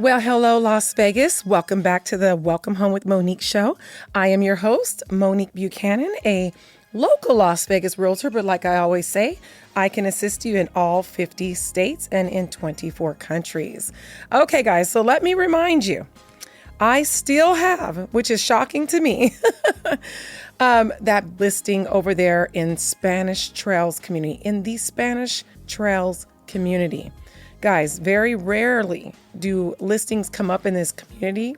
Well, hello, Las Vegas. Welcome back to the Welcome Home with Monique show. I am your host, Monique Buchanan, a local Las Vegas realtor, but like I always say, I can assist you in all 50 states and in 24 countries. Okay, guys, so let me remind you, I still have, which is shocking to me, that listing over there in Spanish Trails community, in the Spanish Trails community. Guys, very rarely do listings come up in this community.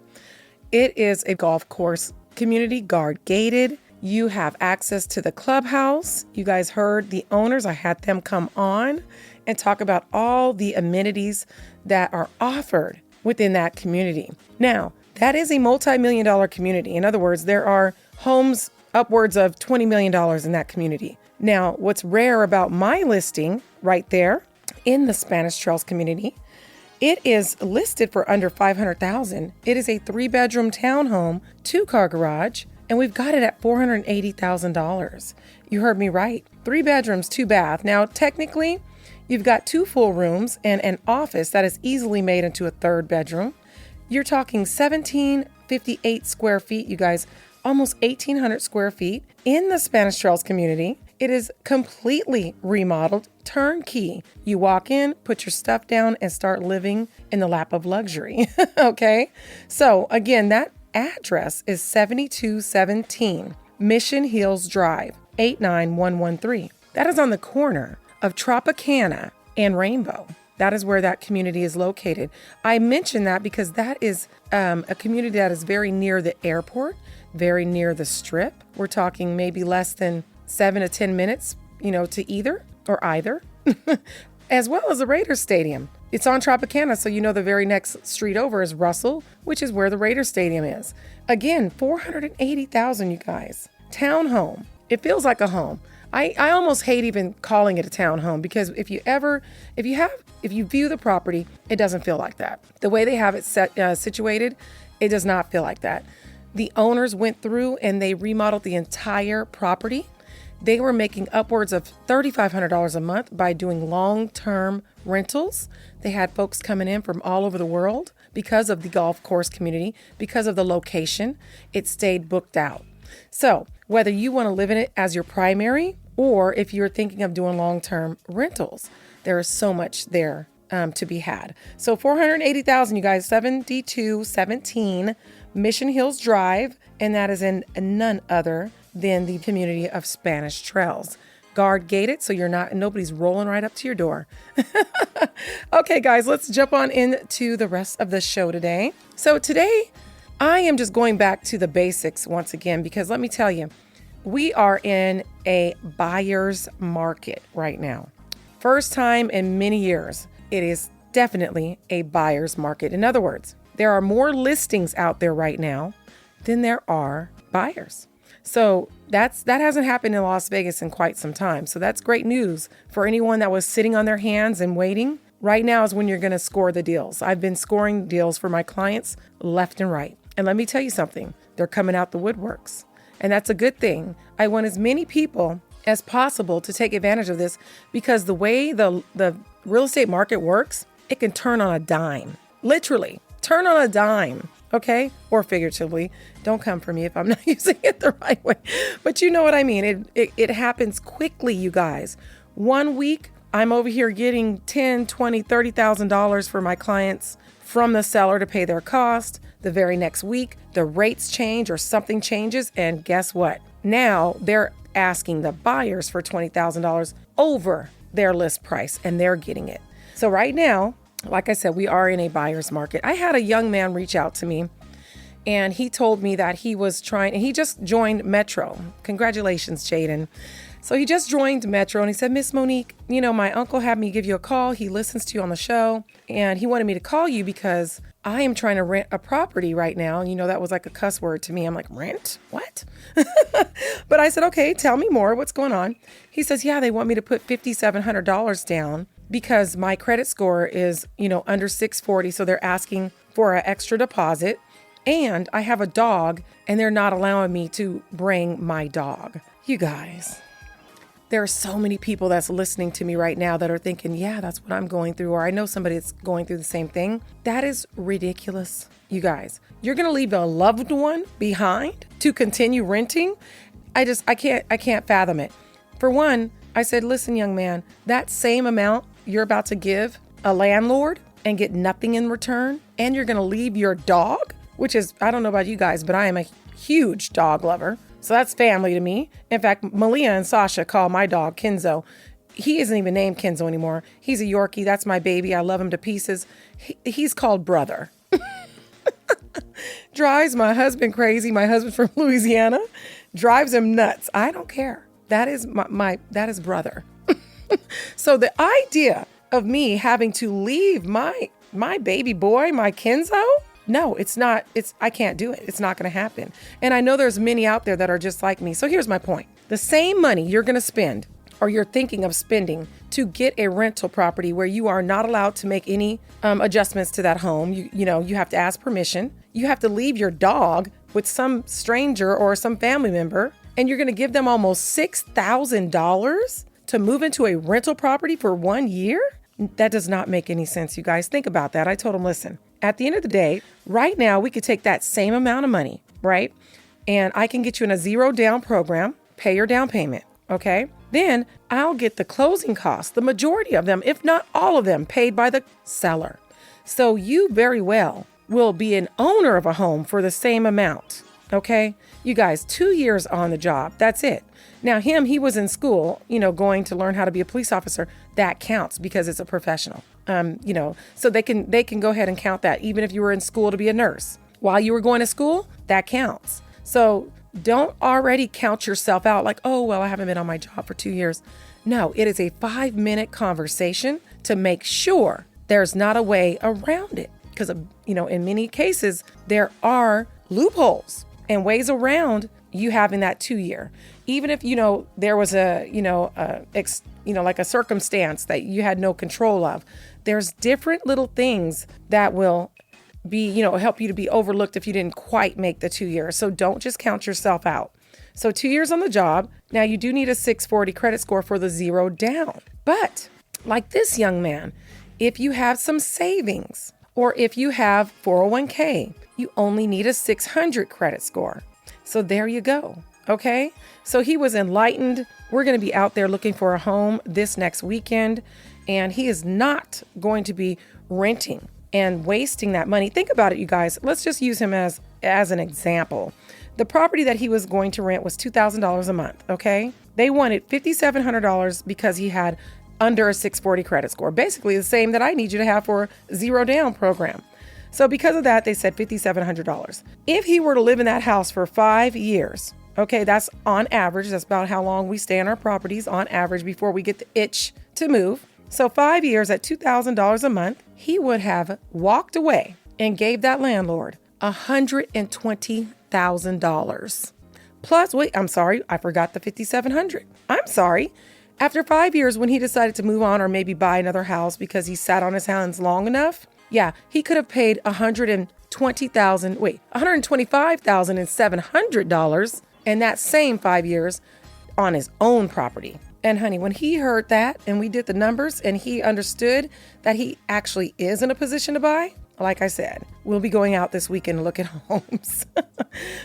It is a golf course community, guard gated. You have access to the clubhouse. You guys heard the owners. I had them come on and talk about all the amenities that are offered within that community. Now, that is a multi-million-dollar community. In other words, there are homes upwards of $20 million in that community. Now, what's rare about my listing right there in the Spanish Trails community, it is listed for under $500,000. It is a 3-bedroom townhome, 2-car garage, and we've got it at $480,000. You heard me right. 3 bedrooms, 2 bath. Now, technically, you've got 2 full rooms and an office that is easily made into a 3rd bedroom. You're talking 1,758 square feet, you guys, almost 1,800 square feet in the Spanish Trails community. It is completely remodeled, turnkey. You walk in, put your stuff down, and start living in the lap of luxury. Okay? So again, that address is 7217 Mission Hills Drive, 89113. That is on the corner of Tropicana and Rainbow. That is where that community is located. I mention that because that is a community that is very near the airport, very near the strip. We're talking maybe less than 7 to 10 minutes, to either, as well as the Raiders Stadium. It's on Tropicana, so the very next street over is Russell, which is where the Raiders Stadium is. Again, $480,000, you guys. Townhome. It feels like a home. I almost hate even calling it a townhome because if you view the property, it doesn't feel like that. The way they have it situated, it does not feel like that. The owners went through and they remodeled the entire property. They were making upwards of $3,500 a month by doing long-term rentals. They had folks coming in from all over the world because of the golf course community, because of the location. It stayed booked out. So whether you want to live in it as your primary or if you're thinking of doing long-term rentals, there is so much there to be had. So $480,000, you guys, 7217 Mission Hills Drive, and that is in none other than the community of Spanish Trails. Guard gated, so nobody's rolling right up to your door. Okay, guys, let's jump on into the rest of the show today. So today, I am just going back to the basics once again, because let me tell you, we are in a buyer's market right now. First time in many years, it is definitely a buyer's market. In other words, there are more listings out there right now than there are buyers. So that hasn't happened in Las Vegas in quite some time. So that's great news for anyone that was sitting on their hands and waiting. Right now is when you're going to score the deals. I've been scoring deals for my clients left and right. And let me tell you something, they're coming out the woodworks. And that's a good thing. I want as many people as possible to take advantage of this because the way the real estate market works, it can turn on a dime. Literally, turn on a dime. Okay? Or figuratively. Don't come for me if I'm not using it the right way. But you know what I mean. It happens quickly, you guys. 1 week, I'm over here getting $10,000, $20,000, $30,000 for my clients from the seller to pay their cost. The very next week, the rates change or something changes. And guess what? Now they're asking the buyers for $20,000 over their list price and they're getting it. So right now, like I said, we are in a buyer's market. I had a young man reach out to me and he told me that he just joined Metro. Congratulations, Jaden. So he just joined Metro and he said, Miss Monique, my uncle had me give you a call. He listens to you on the show and he wanted me to call you because I am trying to rent a property right now. That was like a cuss word to me. I'm like, rent? What? But I said, okay, tell me more. What's going on? He says, yeah, they want me to put $5,700 down because my credit score is, under 640. So they're asking for an extra deposit. And I have a dog and they're not allowing me to bring my dog. You guys, there are so many people that's listening to me right now that are thinking, yeah, that's what I'm going through. Or I know somebody that's going through the same thing. That is ridiculous, you guys. You're going to leave a loved one behind to continue renting? I can't fathom it. For one, I said, listen, young man, that same amount you're about to give a landlord and get nothing in return, and you're going to leave your dog, which is, I don't know about you guys, but I am a huge dog lover. So that's family to me. In fact, Malia and Sasha call my dog Kenzo. He isn't even named Kenzo anymore. He's a Yorkie. That's my baby. I love him to pieces. He's called Brother. Drives my husband crazy. My husband from Louisiana drives him nuts. I don't care. That is that is Brother. So the idea of me having to leave my baby boy, my Kenzo, no, it's not. I can't do it. It's not going to happen. And I know there's many out there that are just like me. So here's my point. The same money you're going to spend or you're thinking of spending to get a rental property where you are not allowed to make any adjustments to that home. You have to ask permission. You have to leave your dog with some stranger or some family member, and you're going to give them almost $6,000 to move into a rental property for 1 year? That does not make any sense, you guys. Think about that. I told them, listen, at the end of the day, right now, we could take that same amount of money, right? And I can get you in a 0 down program, pay your down payment, okay? Then I'll get the closing costs, the majority of them, if not all of them, paid by the seller. So you very well will be an owner of a home for the same amount, okay? You guys, 2 years on the job, that's it. Now he was in school, going to learn how to be a police officer. That counts because it's a professional. So they can go ahead and count that. Even if you were in school to be a nurse while you were going to school, that counts. So don't already count yourself out like, oh, well, I haven't been on my job for 2 years. No, it is a 5-minute conversation to make sure there's not a way around it. Because, in many cases, there are loopholes and ways around you having that 2 year. Even if, there was like a circumstance that you had no control of, there's different little things that will be, help you to be overlooked if you didn't quite make the 2 years. So don't just count yourself out. So 2 years on the job. Now you do need a 640 credit score for the 0 down. But like this young man, if you have some savings or if you have 401k, you only need a 600 credit score. So there you go. Okay. So he was enlightened. We're going to be out there looking for a home this next weekend, and he is not going to be renting and wasting that money. Think about it, you guys. Let's just use him as an example. The property that he was going to rent was $2,000 a month. Okay. They wanted $5,700 because he had under a 640 credit score, basically the same that I need you to have for a 0 down program. So because of that, they said $5,700. If he were to live in that house for 5 years, okay, that's on average. That's about how long we stay in our properties on average before we get the itch to move. So 5 years at $2,000 a month, he would have walked away and gave that landlord $120,000. Plus, wait, I'm sorry, I forgot the $5,700. I'm sorry. After 5 years, when he decided to move on or maybe buy another house because he sat on his hands long enough, yeah, he could have paid $125,700 in that same 5 years on his own property. And honey, when he heard that and we did the numbers and he understood that he actually is in a position to buy, like I said, we'll be going out this weekend to look at homes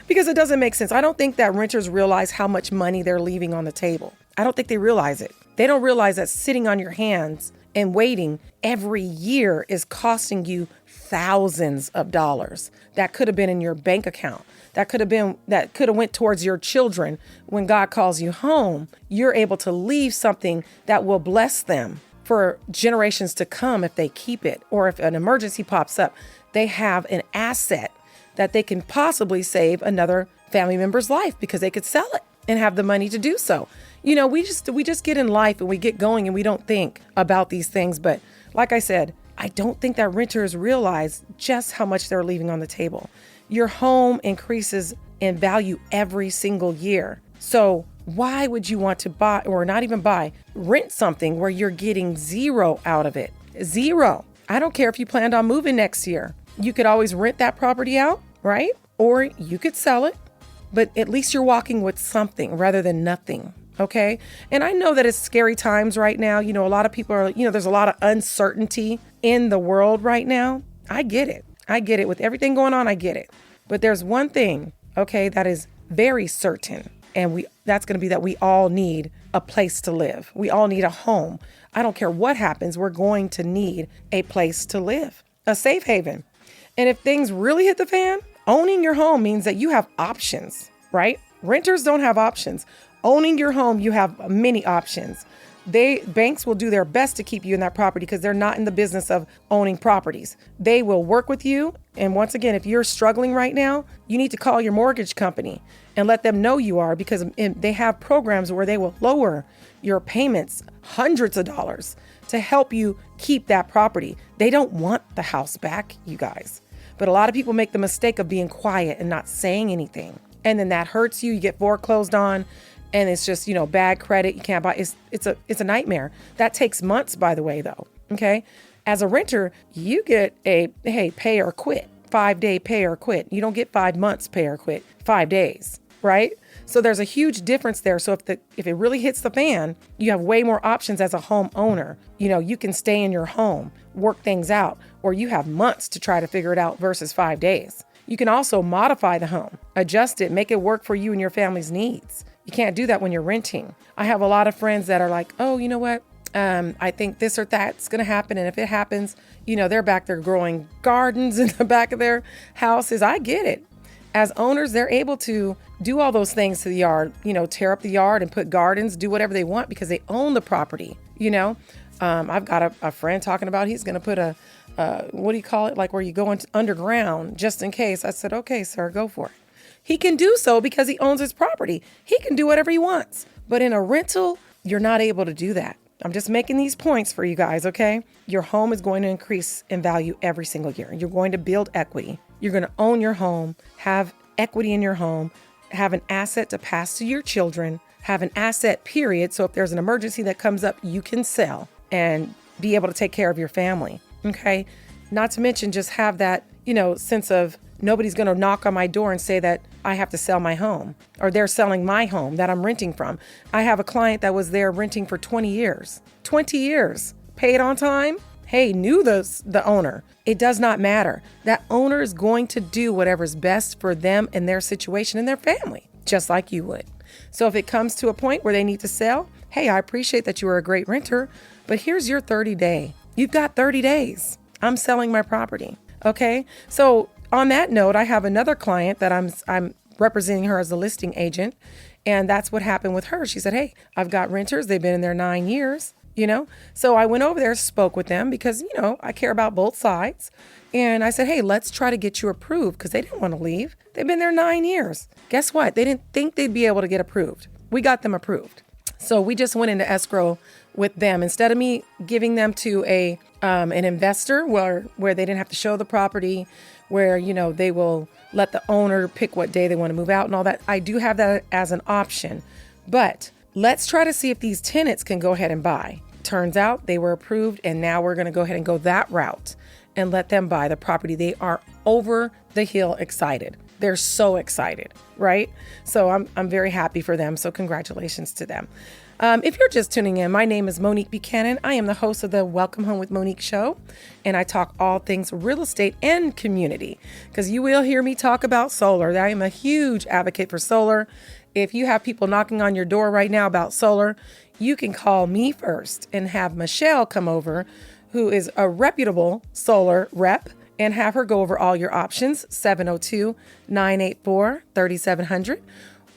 because it doesn't make sense. I don't think that renters realize how much money they're leaving on the table. I don't think they realize it. They don't realize that sitting on your hands and waiting every year is costing you thousands of dollars that could have been in your bank account. That could have went towards your children. When God calls you home, you're able to leave something that will bless them for generations to come if they keep it, or if an emergency pops up, they have an asset that they can possibly save another family member's life because they could sell it and have the money to do so. We just get in life and we get going and we don't think about these things. But like I said, I don't think that renters realize just how much they're leaving on the table. Your home increases in value every single year. So why would you want to buy, or not even buy, rent something where you're getting 0 out of it? 0. I don't care if you planned on moving next year. You could always rent that property out, right? Or you could sell it, but at least you're walking with something rather than nothing. Okay. And I know that it's scary times right now. A lot of people are, there's a lot of uncertainty in the world right now. I get it. I get it. With everything going on, I get it. But there's one thing, okay, that is very certain. And that's going to be that we all need a place to live. We all need a home. I don't care what happens. We're going to need a place to live, a safe haven. And if things really hit the fan, owning your home means that you have options, right? Renters don't have options. Owning your home, you have many options. Banks will do their best to keep you in that property because they're not in the business of owning properties. They will work with you. And once again, if you're struggling right now, you need to call your mortgage company and let them know you are, because they have programs where they will lower your payments hundreds of dollars to help you keep that property. They don't want the house back, you guys. But a lot of people make the mistake of being quiet and not saying anything. And then that hurts you. You get foreclosed on. And it's just, bad credit. You can't buy. It's a nightmare. That takes months, by the way, though. Okay. As a renter, you get pay or quit, 5-day pay or quit. You don't get 5 months pay or quit, 5 days, right? So there's a huge difference there. So if it really hits the fan, you have way more options as a homeowner. You can stay in your home, work things out, or you have months to try to figure it out versus 5 days. You can also modify the home, adjust it, make it work for you and your family's needs. You can't do that when you're renting. I have a lot of friends that are like, oh, you know what? I think this or that's going to happen. And if it happens, they're back there growing gardens in the back of their houses. I get it. As owners, they're able to do all those things to the yard, tear up the yard and put gardens, do whatever they want because they own the property. I've got a friend talking about he's going to put what do you call it? Like where you go underground just in case. I said, okay, sir, go for it. He can do so because he owns his property. He can do whatever he wants. But in a rental, you're not able to do that. I'm just making these points for you guys, okay? Your home is going to increase in value every single year. You're going to build equity. You're going to own your home, have equity in your home, have an asset to pass to your children, have an asset, period. So if there's an emergency that comes up, you can sell and be able to take care of your family, okay? Not to mention just have that, sense of nobody's going to knock on my door and say that I have to sell my home or they're selling my home that I'm renting from. I have a client that was there renting for 20 years, paid on time. Hey, knew the owner. It does not matter. That owner is going to do whatever's best for them and their situation and their family, just like you would. So if it comes to a point where they need to sell, hey, I appreciate that you are a great renter, but here's your 30-day. You've got 30 days. I'm selling my property. Okay. So on that note, I have another client that I'm representing her as a listing agent. And that's what happened with her. She said, hey, I've got renters. They've been in there 9 years, So I went over there, spoke with them because, I care about both sides. And I said, hey, let's try to get you approved because they didn't want to leave. They've been there 9 years. Guess what? They didn't think they'd be able to get approved. We got them approved. So we just went into escrow with them. Instead of me giving them to an investor where they didn't have to show the property, where, they will let the owner pick what day they want to move out and all that. I do have that as an option. But let's try to see if these tenants can go ahead and buy. Turns out they were approved, and now we're going to go ahead and go that route and let them buy the property. They are over the hill excited. They're so excited, right? So I'm very happy for them. So congratulations to them. If you're just tuning in, my name is Monique Buchanan. I am the host of the Welcome Home with Monique show, and I talk all things real estate and community because you will hear me talk about solar. I am a huge advocate for solar. If you have people knocking on your door right now about solar, you can call me first and have Michelle come over, who is a reputable solar rep, and have her go over all your options, 702-984-3700.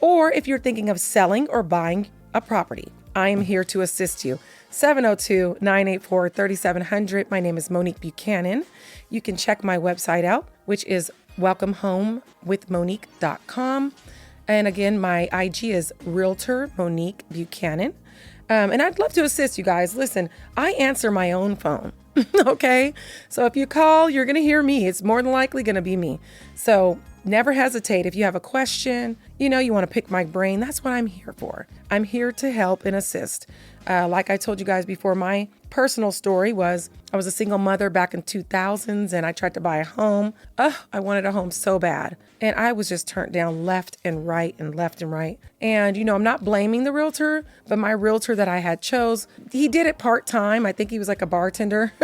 Or if you're thinking of selling or buying a property, I am here to assist you. 702-984-3700. My name is Monique Buchanan. You can check my website out, which is welcomehomewithmonique.com. And again, my IG is Realtor Monique Buchanan. And I'd love to assist you guys. Listen, I answer my own phone. Okay. So if you call, you're going to hear me. It's more than likely going to be me. So never hesitate. If you have a question, you want to pick my brain, that's what I'm here for. I'm here to help and assist. Like I told you guys before, my personal story was I was a single mother back in 2000s and I tried to buy a home. I wanted a home so bad. And I was just turned down left and right and left and right. And, I'm not blaming the realtor, but my realtor that I had chose, he did it part-time. I think he was like a bartender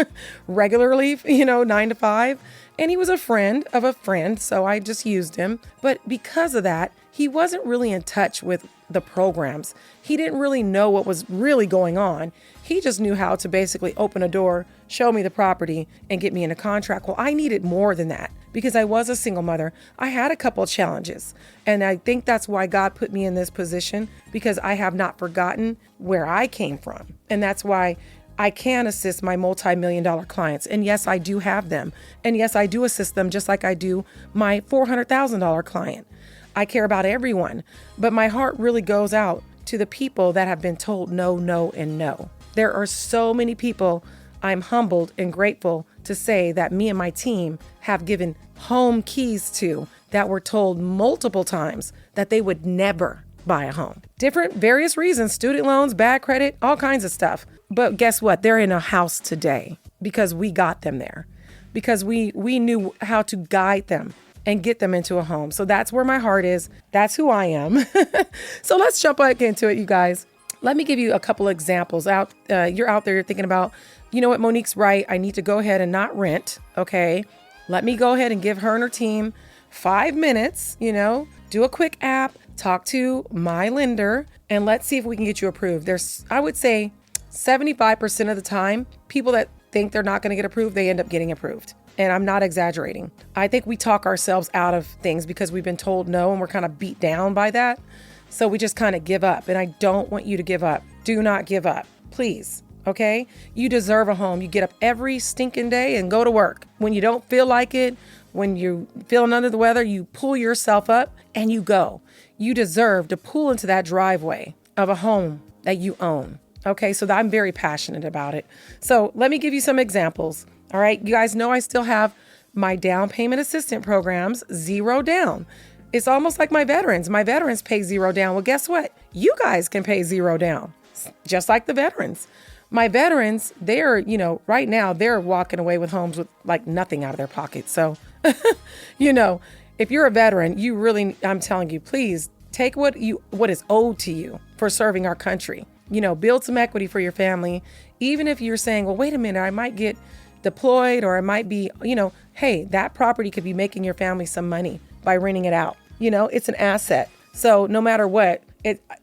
regularly, 9 to 5. And he was a friend of a friend, so I just used him. But because of that, he wasn't really in touch with the programs. He didn't really know what was really going on. He just knew how to basically open a door, show me the property, and get me in a contract. Well, I needed more than that because I was a single mother. I had a couple of challenges, and I think that's why God put me in this position, because I have not forgotten where I came from. And that's why I can assist my multi-million-dollar clients. And yes, I do have them. And yes, I do assist them just like I do my $400,000 client. I care about everyone, but my heart really goes out to the people that have been told no, no, and no. There are so many people I'm humbled and grateful to say that me and my team have given home keys to that were told multiple times that they would never buy a home. Different, various reasons, student loans, bad credit, all kinds of stuff. But guess what? They're in a house today because we got them there, because we knew how to guide them and get them into a home. So that's where my heart is. That's who I am. So let's jump back into it, you guys. Let me give you a couple examples. You're out there, you're thinking about, you know what, Monique's right. I need to go ahead and not rent. Okay. Let me go ahead and give her and her team 5 minutes, do a quick app, talk to my lender, and let's see if we can get you approved. There's, I would say 75% of the time, people that think they're not going to get approved, they end up getting approved. And I'm not exaggerating. I think we talk ourselves out of things because we've been told no and we're kind of beat down by that. So we just kind of give up. And I don't want you to give up. Do not give up, please. Okay? You deserve a home. You get up every stinking day and go to work. When you don't feel like it, when you're feeling under the weather, you pull yourself up and you go. You deserve to pull into that driveway of a home that you own. Okay? So I'm very passionate about it. So let me give you some examples. All right. You guys know I still have my down payment assistant programs, 0 down. It's almost like my veterans. My veterans pay 0 down. Well, guess what? You guys can pay 0 down, just like the veterans. My veterans, they're, right now they're walking away with homes with like nothing out of their pocket. So, if you're a veteran, you really, I'm telling you, please take what is owed to you for serving our country. Build some equity for your family. Even if you're saying, well, wait a minute, I might get deployed, or it might be, hey, that property could be making your family some money by renting it out. It's an asset. So no matter what,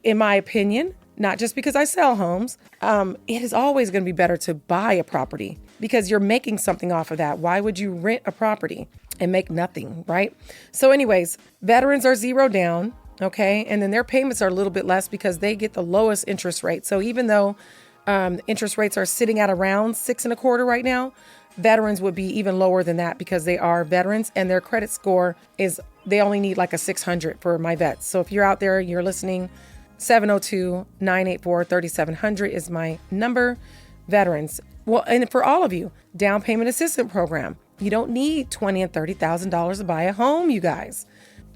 in my opinion, not just because I sell homes, it is always going to be better to buy a property because you're making something off of that. Why would you rent a property and make nothing, right? So anyways, veterans are 0 down, okay? And then their payments are a little bit less because they get the lowest interest rate. So even though interest rates are sitting at around 6.25% right now, veterans would be even lower than that because they are veterans and their credit score they only need like a 600 for my vets. So if you're out there, you're listening, 702-984-3700 is my number. Veterans. Well, and for all of you, down payment assistant program. You don't need $20,000 and $30,000 to buy a home, you guys.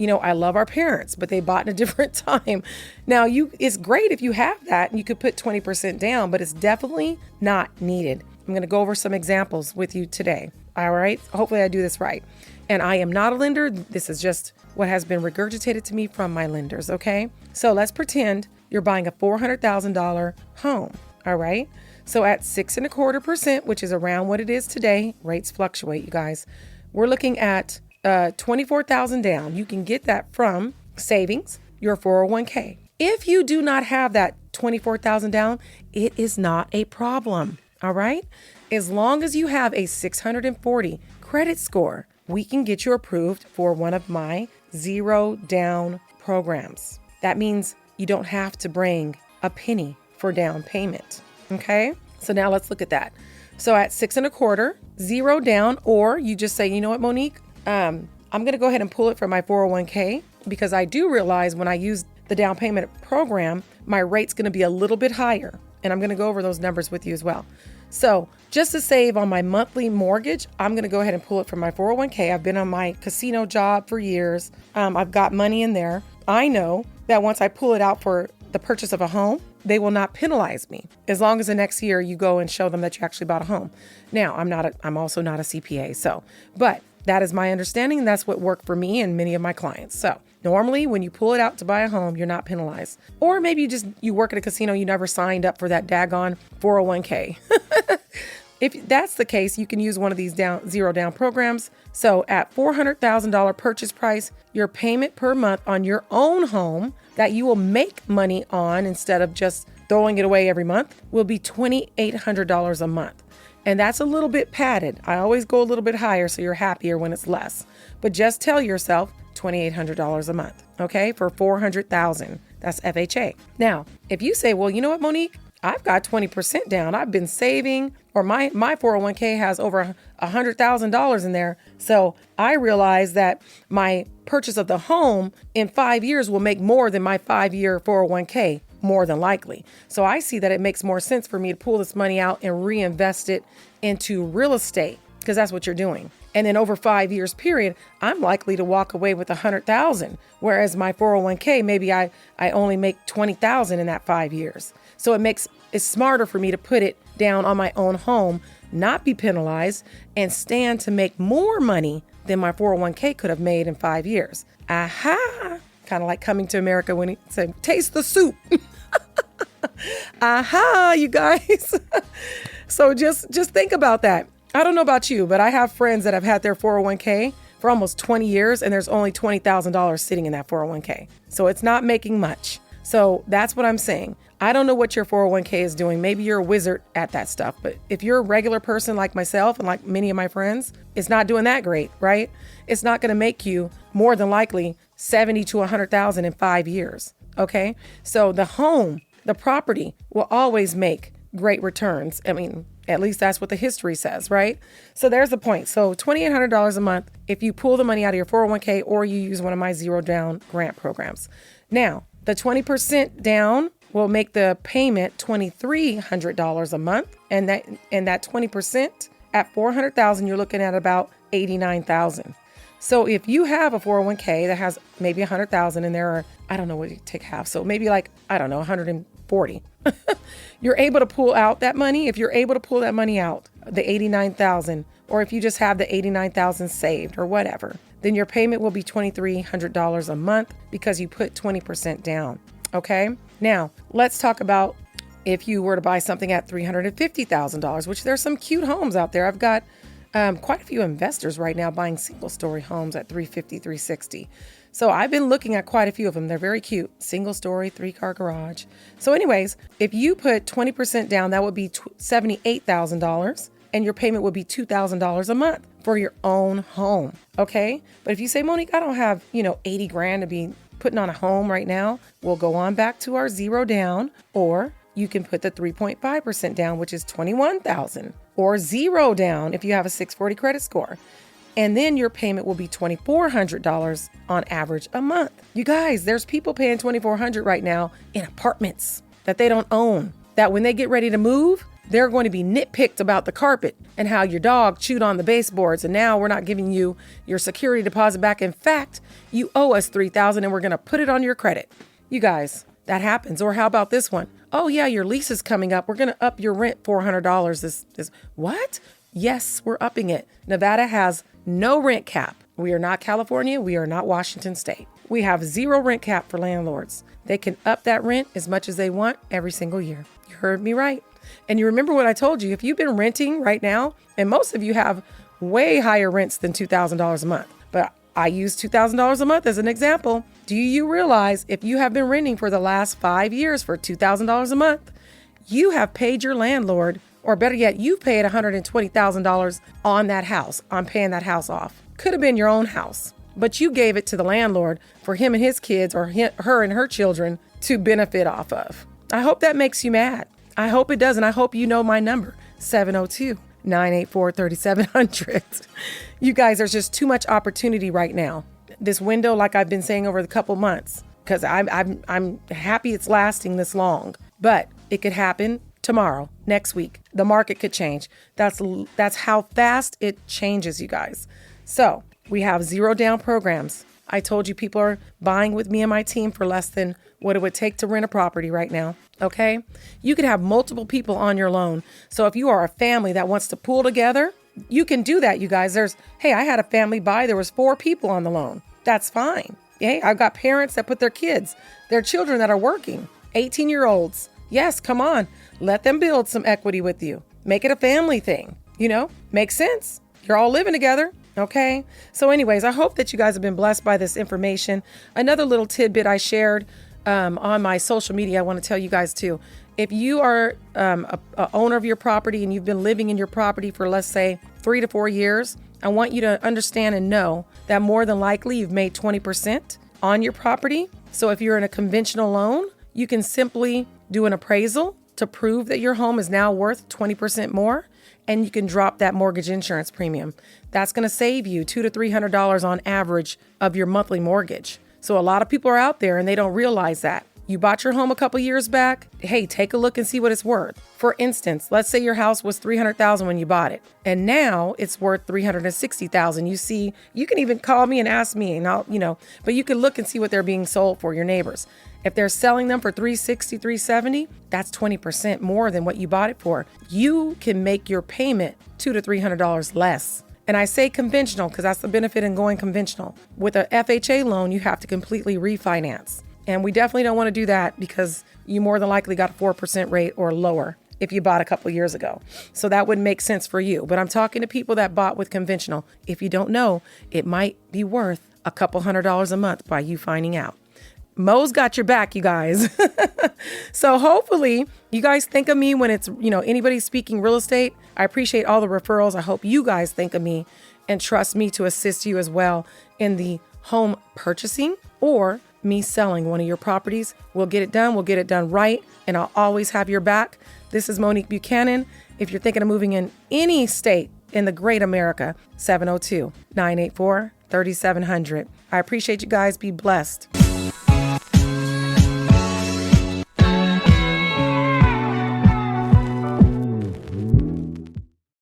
I love our parents, but they bought in a different time. Now, it's great if you have that and you could put 20% down, but it's definitely not needed. I'm going to go over some examples with you today. All right. Hopefully I do this right. And I am not a lender. This is just what has been regurgitated to me from my lenders. Okay. So let's pretend you're buying a $400,000 home. All right. So at 6.25%, which is around what it is today, rates fluctuate, you guys. We're looking at $24,000 down. You can get that from savings, your 401k. If you do not have that $24,000 down, it is not a problem. All right. As long as you have a 640 credit score, we can get you approved for one of my 0 down programs. That means you don't have to bring a penny for down payment. Okay. So now let's look at that. So at 6.25%, 0 down, or you just say, you know what, Monique, I'm going to go ahead and pull it from my 401k because I do realize when I use the down payment program, my rate's going to be a little bit higher. And I'm going to go over those numbers with you as well. So just to save on my monthly mortgage, I'm going to go ahead and pull it from my 401k. I've been on my casino job for years. I've got money in there. I know that once I pull it out for the purchase of a home, they will not penalize me as long as the next year you go and show them that you actually bought a home. Now, I'm also not a CPA. But that is my understanding. And that's what worked for me and many of my clients. So normally when you pull it out to buy a home, you're not penalized. Or maybe you work at a casino, you never signed up for that daggone 401k. If that's the case, you can use one of these zero down programs. So at $400,000 purchase price, your payment per month on your own home that you will make money on instead of just throwing it away every month will be $2,800 a month. And that's a little bit padded. I always go a little bit higher so you're happier when it's less. But just tell yourself $2,800 a month, okay, for $400,000. That's FHA. Now, if you say, well, you know what, Monique? I've got 20% down. I've been saving, or my 401k has over $100,000 in there. So I realize that my purchase of the home in 5 years will make more than my 5-year 401k, more than likely. So I see that it makes more sense for me to pull this money out and reinvest it into real estate, because that's what you're doing. And then over 5 years period, I'm likely to walk away with $100,000. Whereas my 401k, maybe I only make $20,000 in that 5 years. So it's smarter for me to put it down on my own home, not be penalized, and stand to make more money than my 401k could have made in 5 years. Aha! Kind of like Coming to America when he said, taste the soup. Aha, you guys. So just think about that. I don't know about you, but I have friends that have had their 401k for almost 20 years, and there's only $20,000 sitting in that 401k. So it's not making much. So that's what I'm saying. I don't know what your 401k is doing. Maybe you're a wizard at that stuff. But if you're a regular person like myself and like many of my friends, it's not doing that great, right? It's not going to make you more than likely 70 to 100,000 in 5 years. Okay. So the home, the property will always make great returns. I mean, at least that's what the history says, right? So there's the point. So $2,800 a month if you pull the money out of your 401k or you use one of my zero down grant programs. Now, the 20% down will make the payment $2,300 a month. And that 20% at $400,000, you're looking at about $89,000. So if you have a 401k that has maybe $100,000 in there, or I don't know what you take half. So maybe like, I don't know, 140. You're able to pull out that money. If you're able to pull that money out, the 89,000, or if you just have the 89,000 saved or whatever, then your payment will be $2,300 a month because you put 20% down. Okay. Now let's talk about if you were to buy something at $350,000, which there's some cute homes out there. I've got quite a few investors right now buying single story homes at $350,000, $360,000. So I've been looking at quite a few of them. They're very cute. Single story, 3-car garage. So anyways, if you put 20% down, that would be $78,000 and your payment would be $2,000 a month for your own home. Okay. But if you say, Monique, I don't have, 80 grand to be putting on a home right now, we'll go on back to our zero down, or you can put the 3.5% down, which is $21,000, or zero down if you have a 640 credit score. And then your payment will be $2,400 on average a month. You guys, there's people paying $2,400 right now in apartments that they don't own, that when they get ready to move, they're going to be nitpicked about the carpet and how your dog chewed on the baseboards. And now we're not giving you your security deposit back. In fact, you owe us $3,000 and we're going to put it on your credit. You guys, that happens. Or how about this one? Oh yeah, your lease is coming up. We're going to up your rent $400. This what? Yes, we're upping it. Nevada has no rent cap. We are not California. We are not Washington State. We have zero rent cap for landlords. They can up that rent as much as they want every single year. You heard me right. And you remember what I told you, if you've been renting right now, and most of you have way higher rents than $2,000 a month, but I use $2,000 a month as an example. Do you realize if you have been renting for the last 5 years for $2,000 a month, you have paid your landlord, or better yet, you've paid $120,000 on that house, on paying that house off. Could have been your own house, but you gave it to the landlord for him and his kids, or her and her children to benefit off of. I hope that makes you mad. I hope it does. And I hope you know my number, 702-984-3700. You guys, there's just too much opportunity right now. This window, like I've been saying over the couple months, because I'm happy it's lasting this long, but it could happen tomorrow, next week. The market could change. That's how fast it changes, you guys. So we have zero down programs. I told you people are buying with me and my team for less than what it would take to rent a property right now. Okay. You could have multiple people on your loan. So if you are a family that wants to pool together, you can do that, you guys. Hey, I had a family buy, there was 4 people on the loan. That's fine. Hey, I've got parents that put their children that are working, 18-year-olds. Yes, come on. Let them build some equity with you. Make it a family thing. Makes sense. You're all living together. Okay. So anyways, I hope that you guys have been blessed by this information. Another little tidbit I shared on my social media, I want to tell you guys too. If you are a owner of your property and you've been living in your property for, let's say, 3 to 4 years, I want you to understand and know that more than likely you've made 20% on your property. So if you're in a conventional loan, you can simply do an appraisal to prove that your home is now worth 20% more, and you can drop that mortgage insurance premium. That's going to save you $200 to $300 on average of your monthly mortgage. So a lot of people are out there and they don't realize that. You bought your home a couple years back. Hey, take a look and see what it's worth. For instance, let's say your house was $300,000 when you bought it, and now it's worth $360,000. You see, you can even call me and ask me, and but you can look and see what they're being sold for, your neighbors. If they're selling them for $360,000, $370,000, that's 20% more than what you bought it for. You can make your payment $200 to $300 less. And I say conventional because that's the benefit in going conventional. With a FHA loan, you have to completely refinance. And we definitely don't want to do that because you more than likely got a 4% rate or lower if you bought a couple years ago. So that wouldn't make sense for you. But I'm talking to people that bought with conventional. If you don't know, it might be worth a couple $100 a month by you finding out. Mo's got your back, you guys. So hopefully you guys think of me when it's, anybody speaking real estate. I appreciate all the referrals. I hope you guys think of me and trust me to assist you as well in the home purchasing or me selling one of your properties. We'll get it done. We'll get it done right. And I'll always have your back. This is Monique Buchanan. If you're thinking of moving in any state in the great America, 702-984-3700. I appreciate you guys. Be blessed.